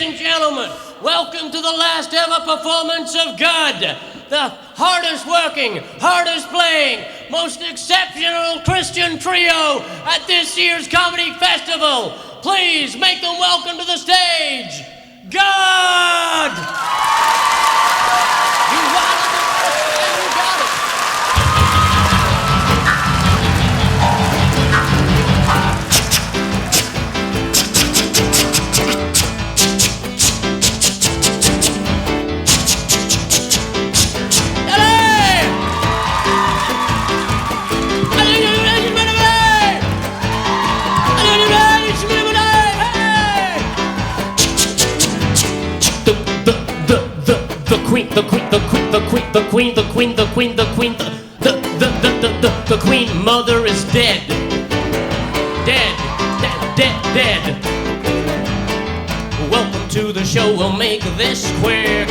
and gentlemen, welcome to the last ever performance of GUD, the hardest working, hardest playing, most exceptional Christian trio at this year's comedy festival. Please make them welcome to the stage, GUD! You wanted it, and you got it. The Queen Mother is dead. Dead. Welcome to the show, we'll make this quick.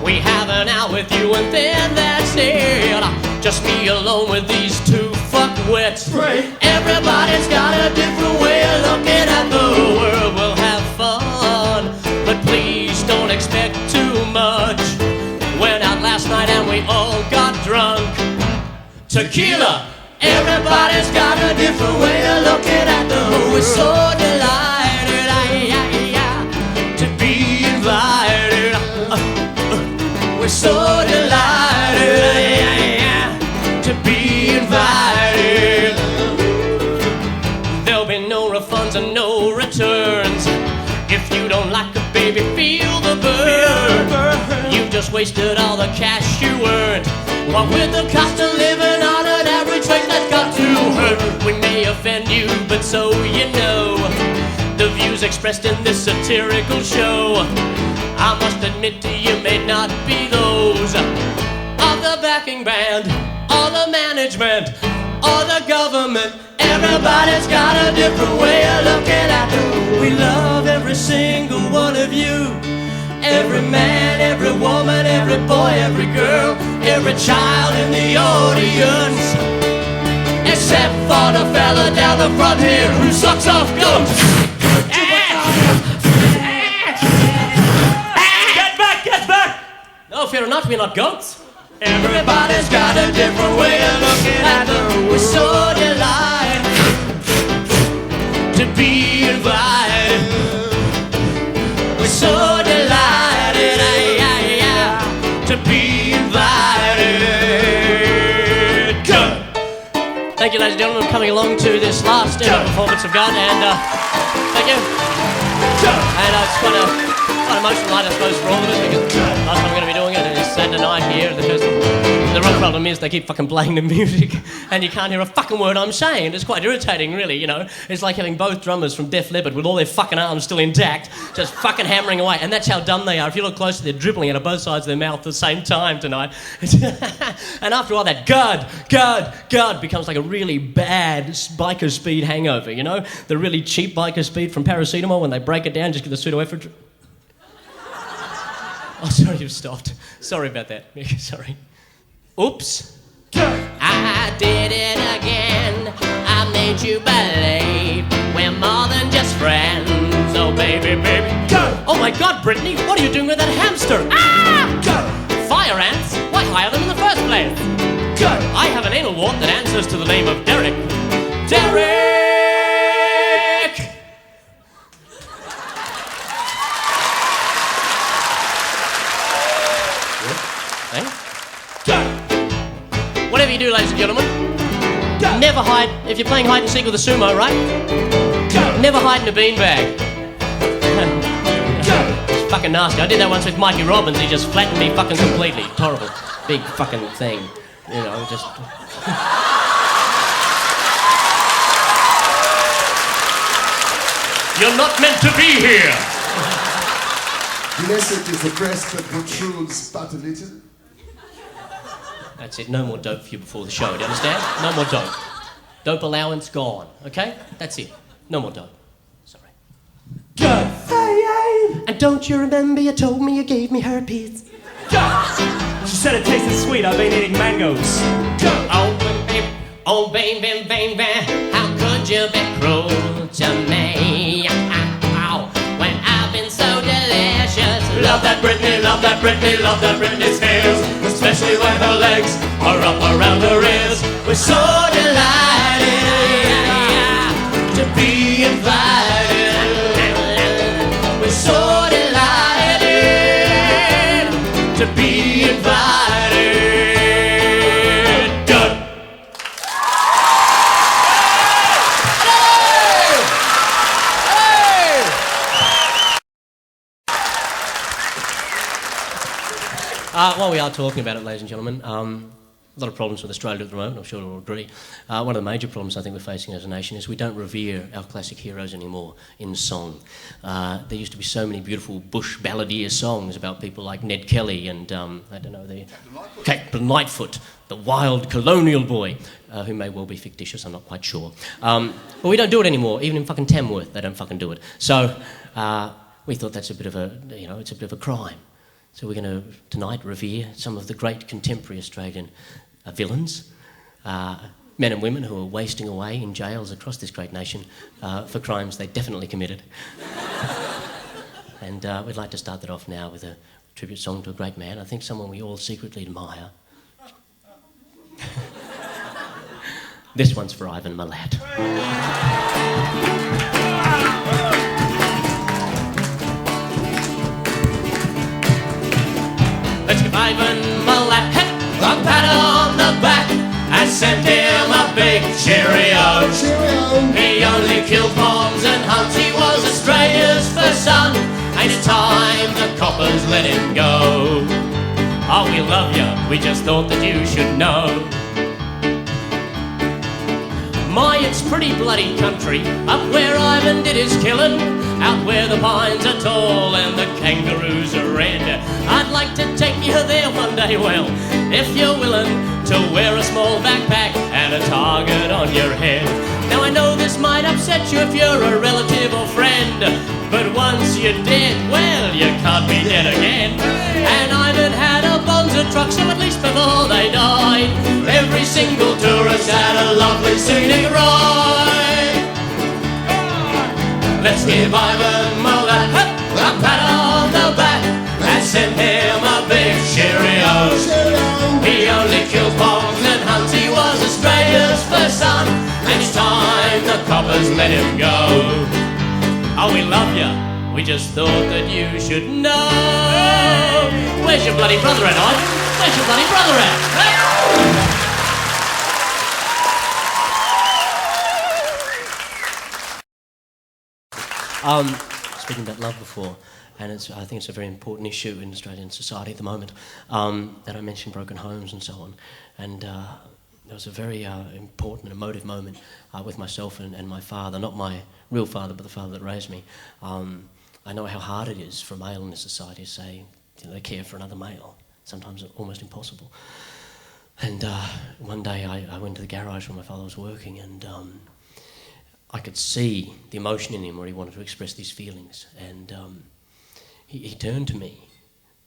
We have an hour with you and then that's it. Just me alone with these two fuckwits. Right. Everybody's got a different way of looking at the world. We'll have fun, but please don't expect too much. Went out last night and we all got drunk. Tequila. Everybody's got a different way of looking at the world. We're so delighted to be invited. We're so delighted to be invited. There'll be no refunds and no returns. If you don't like it, baby, feel the burn. You just wasted all the cash you earned. What with the cost of living on an average rate, that's got to hurt. We may offend you, but so you know, the views expressed in this satirical show, I must admit to you, may not be those of the backing band, or the management, or the government. Everybody's got a different way of looking at it. We love every single one of you. Every man, every woman, every boy, every girl, every child in the audience, except for the fella down the front here who sucks off gums. Get back! No, fear not, we're not goats. Everybody's got a different way of looking at them. We're so delighted to be invited. We're so delighted to be invited. Good. Thank you, ladies and gentlemen, for coming along to this last ever performance of GUD, and thank you. And it's quite an emotional night, I suppose, for all of us, because last time we're going to be doing it is Saturday night here at the festival. The real problem is they keep fucking playing the music and you can't hear a fucking word I'm saying. It's quite irritating, really, you know. It's like having both drummers from Def Leppard with all their fucking arms still intact, just fucking hammering away. And that's how dumb they are. If you look closely, they're dribbling out of both sides of their mouth at the same time tonight. And after all that, GUD becomes like a really bad biker speed hangover, you know? The really cheap biker speed from paracetamol when they break it down, just get the pseudoephedrine. Oh, sorry, you've stopped. Sorry about that, Mick, sorry. Oops. I did it again. I made you believe we're more than just friends. Oh, baby. Oh, my God, Brittany, what are you doing with that hamster? Ah! Fire ants? Why hire them in the first place? I have an anal wart that answers to the name of Derek. Derek! Whatever you do, ladies and gentlemen, never hide, if you're playing hide and seek with a sumo, right? Never hide in a beanbag. It's fucking nasty. I did that once with Mikey Robbins. He just flattened me fucking completely. It's horrible. Big fucking thing. You know, just... You're not meant to be here! The message is the breast that protrudes but a little. That's it, no more dope for you before the show, do you understand? No more dope. Dope allowance gone, okay? That's it. No more dope. Sorry. Go! And don't you remember you told me you gave me herpes? Go! She said it tasted sweet, I've been eating mangoes. Go! Oh baby, how could you be cruel to me? When I've been so delicious. love that Britney Spears, especially when her legs are up around her ears. We're so delighted to be invited. We're so delighted to be invited. Done. While we are talking about it, ladies and gentlemen, a lot of problems with Australia at the moment, I'm sure you'll agree. One of the major problems I think we're facing as a nation is we don't revere our classic heroes anymore in song. There used to be so many beautiful bush balladeer songs about people like Ned Kelly and, I don't know, Captain Lightfoot, the wild colonial boy, who may well be fictitious, I'm not quite sure. But we don't do it anymore. Even in fucking Tamworth, they don't fucking do it. So we thought that's a bit of a, it's a bit of a crime. So we're going to, tonight, revere some of the great contemporary Australian villains, men and women who are wasting away in jails across this great nation for crimes they definitely committed. And we'd like to start that off now with a tribute song to a great man, I think someone we all secretly admire. This one's for Ivan Milat. Let's give Ivan Milat a pat on the back and send him a big cheerio. He only killed bombs and hunts, he was Australia's first son. Ain't it time the coppers let him go? Oh, we love you, we just thought that you should know. My, it's pretty bloody country, up where Ivan did his killing, out where the pines are tall and the kangaroos are red. I'd like to take you there one day, well, if you're willing to wear a small backpack and a target on your head. Now I know this might upset you if you're a relative or friend, but once you're dead, well, you can't be dead again. And Ivan had a bonza truck, so at least before they died, every single tourist had a lovely scenic ride. Let's give Ivan Milat a pat on the back and send him a big cheerio. He only killed bombs and hunts, he was Australia's first son. And it's time the coppers let him go. Oh, we love you, we just thought that you should know. Where's your bloody brother at, Ivan? Where's your bloody brother at? Speaking about love before, and I think it's a very important issue in Australian society at the moment, that I mentioned broken homes and so on, and there was a very important and emotive moment with myself and my father, not my real father, but the father that raised me. I know how hard it is for a male in this society to say they care for another male. Sometimes it's almost impossible. And one day I went to the garage where my father was working, and I could see the emotion in him where he wanted to express these feelings. And he turned to me,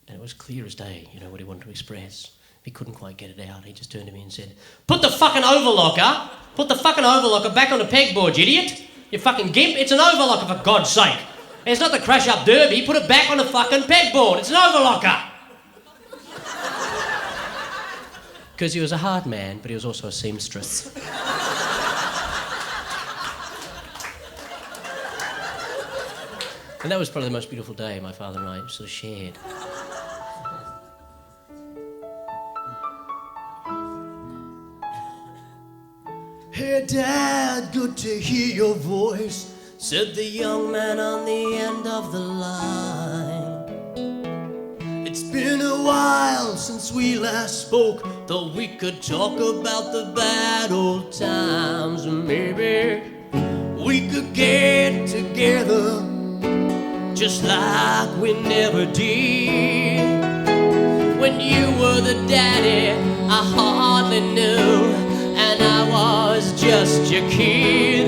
and it was clear as day, what he wanted to express. He couldn't quite get it out. He just turned to me and said, "Put the fucking overlocker! Put the fucking overlocker back on the pegboard, you idiot! You fucking gimp! It's an overlocker, for God's sake! It's not the crash-up derby. Put it back on the fucking pegboard. It's an overlocker!" Because he was a hard man, but he was also a seamstress. And that was probably the most beautiful day my father and I sort of shared. "Hey, Dad, good to hear your voice," said the young man on the end of the line. "It's been a while since we last spoke, thought we could talk about the bad old times. Maybe we could get together just like we never did. When you were the daddy I hardly knew, and I was just your kid.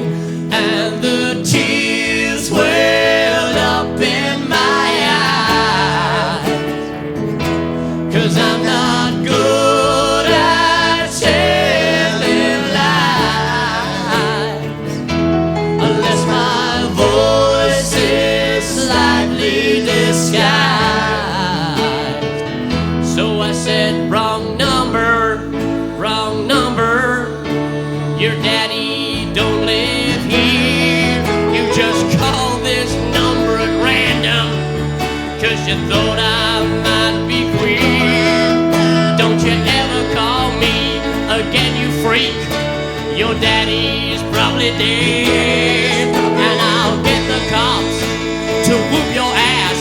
And the tears welled up in my eyes, 'cause I'm not good at telling lies, unless my voice is slightly disguised. you thought I might be queer. Don't you ever call me again, you freak. Your daddy's probably dead, and I'll get the cops to whoop your ass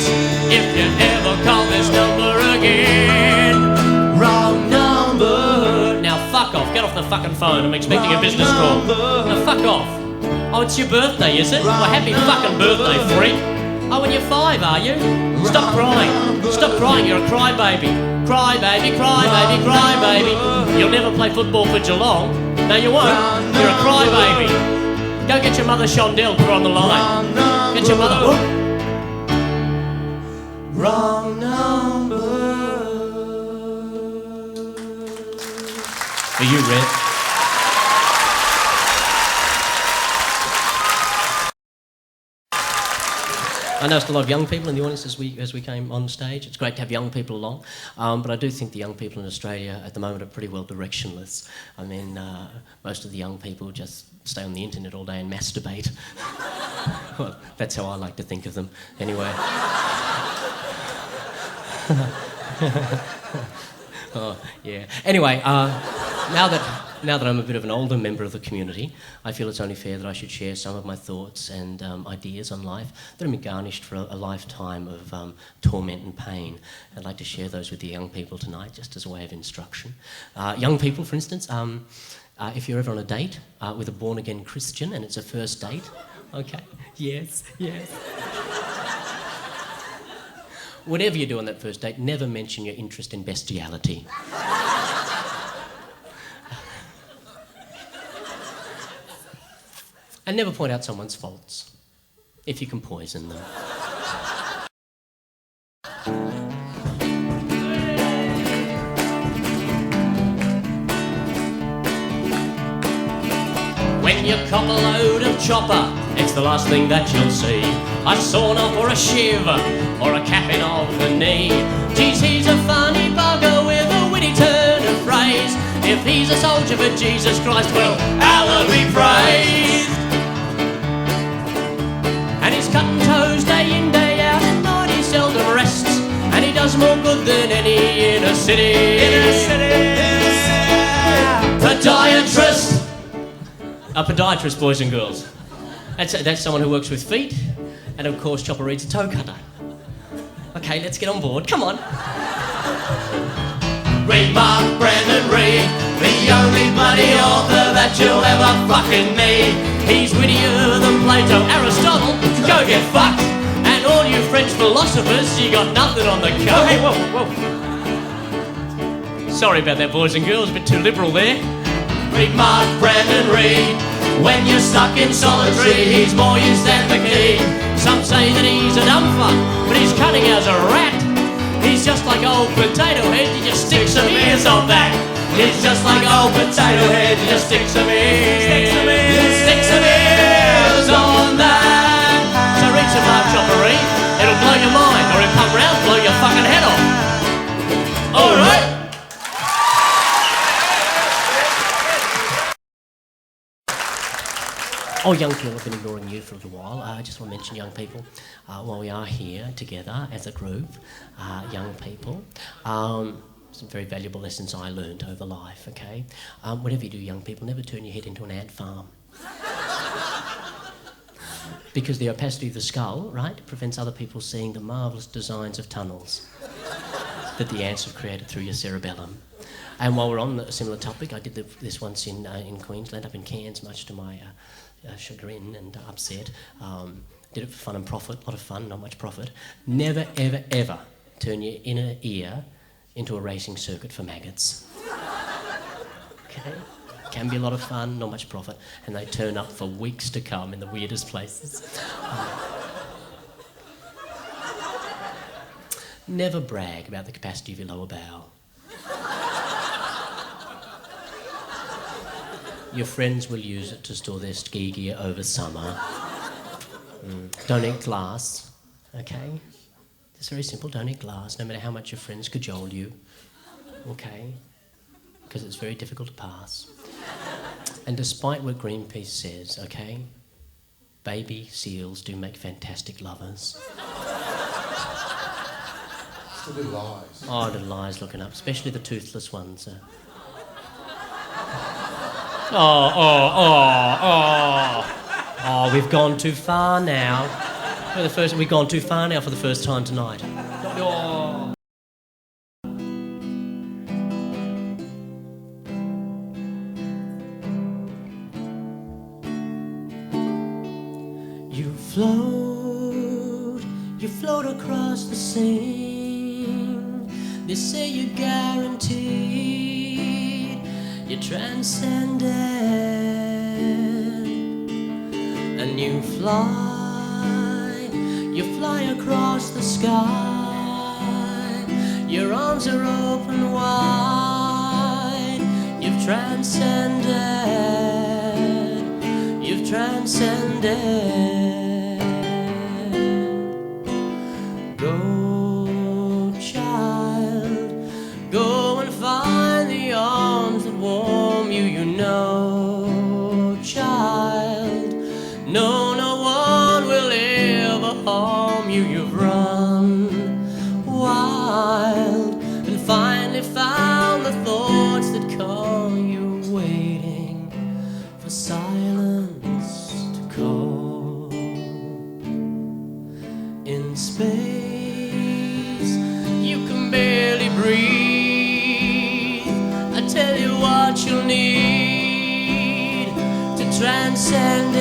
if you ever call this number again. Wrong number. Now fuck off, get off the fucking phone. I'm expecting a business call. Now fuck off. Oh, it's your birthday, is it? Well, happy fucking birthday, freak. Oh, and you're 5, are you? Stop crying. Stop crying, you're a crybaby. Crybaby, crybaby, crybaby. You'll never play football for Geelong. No, you won't. You're a crybaby. Go get your mother Shondell, put her on the line. Get your mother. Oh. Wrong number. Are you Red? I noticed a lot of young people in the audience as we came on stage. It's great to have young people along, but I do think the young people in Australia at the moment are pretty well directionless. I mean, most of the young people just stay on the internet all day and masturbate. Well, that's how I like to think of them, anyway. Oh, yeah. Anyway, now that I'm a bit of an older member of the community, I feel it's only fair that I should share some of my thoughts and ideas on life that have been garnished for a lifetime of torment and pain. I'd like to share those with the young people tonight, just as a way of instruction. Young people, for instance, if you're ever on a date with a born-again Christian and it's a first date, okay, yes. Whatever you do on that first date, never mention your interest in bestiality. And never point out someone's faults, if you can poison them. When you cop a load of chopper, it's the last thing that you'll see. A sawn off or a shiv, or a capping of the knee. Geez, he's a funny bugger with a witty turn of phrase. If he's a soldier for Jesus Christ, well, Allah be praised. And he's cutting toes day in, day out, and night he seldom rests. And he does more good than any inner city. Podiatrist. A podiatrist, boys and girls. That's someone who works with feet, and of course Chopper Reed's a toe cutter. Okay, let's get on board. Come on. Read Mark Brandon Reed, the only bloody author that you'll ever fucking meet. He's wittier than Plato, Aristotle, go get fucked. And all you French philosophers, you got nothing on the go. Hey, whoa. Sorry about that, boys and girls, a bit too liberal there. Read Mark Brandon Reed. When you're stuck in solitary, he's more use than the key. Some say that he's a dumb fuck, but he's cunning as a rat. He's just like old potato head, you just stick some ears on that. He's just like old potato head, you just stick some ears. Stick some ears on that. So read some Mark Chopper Reed, it'll blow your mind, or he'll come round and blow your fucking head off. Alright. Oh, young people, I've been ignoring you for a little while. I just want to mention young people while we are here together as a group. Young people, some very valuable lessons I learned over life, okay? Whatever you do, young people, never turn your head into an ant farm. Because the opacity of the skull, right, prevents other people seeing the marvellous designs of tunnels that the ants have created through your cerebellum. And while we're on a similar topic, I did this once in Queensland, up in Cairns, much to my chagrin and upset. Did it for fun and profit, a lot of fun, not much profit. Never, ever, ever turn your inner ear into a racing circuit for maggots. Okay? Can be a lot of fun, not much profit, and they turn up for weeks to come in the weirdest places. Never brag about the capacity of your lower bowel. Your friends will use it to store their ski gear over summer. Don't eat glass, okay? It's very simple, don't eat glass, no matter how much your friends cajole you, okay? Because it's very difficult to pass. And despite what Greenpeace says, okay, baby seals do make fantastic lovers. Just the little eyes. Oh, little eyes looking up, especially the toothless ones. Oh, we've gone too far now. We've gone too far now for the first time tonight. Oh. You float across the scene. They say you're guaranteed, you're transcended, and you fly across the sky. Your arms are open wide. You've transcended. You've transcended. Go, child, go and find the arms that warm you. You know, child, no one will ever harm you. You've run wild and finally found the thoughts that call you, waiting for silence to call. In space, you can barely breathe. I tell you what you'll need to transcend it.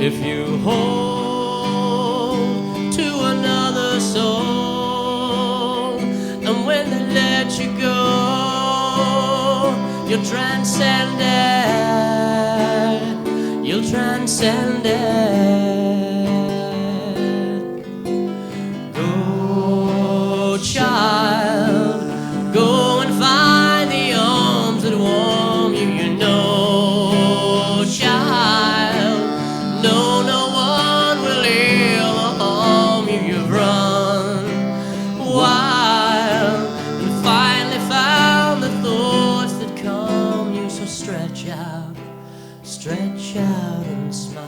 If you hold to another soul, and when they let you go, you'll transcend it. You'll transcend it. Go, child, go and find the arms that warm you. You know, child, no one will ever harm you. You've run wild and finally found the thoughts that calm you. So stretch out and smile.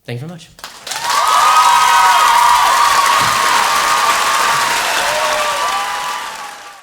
Thank you very much.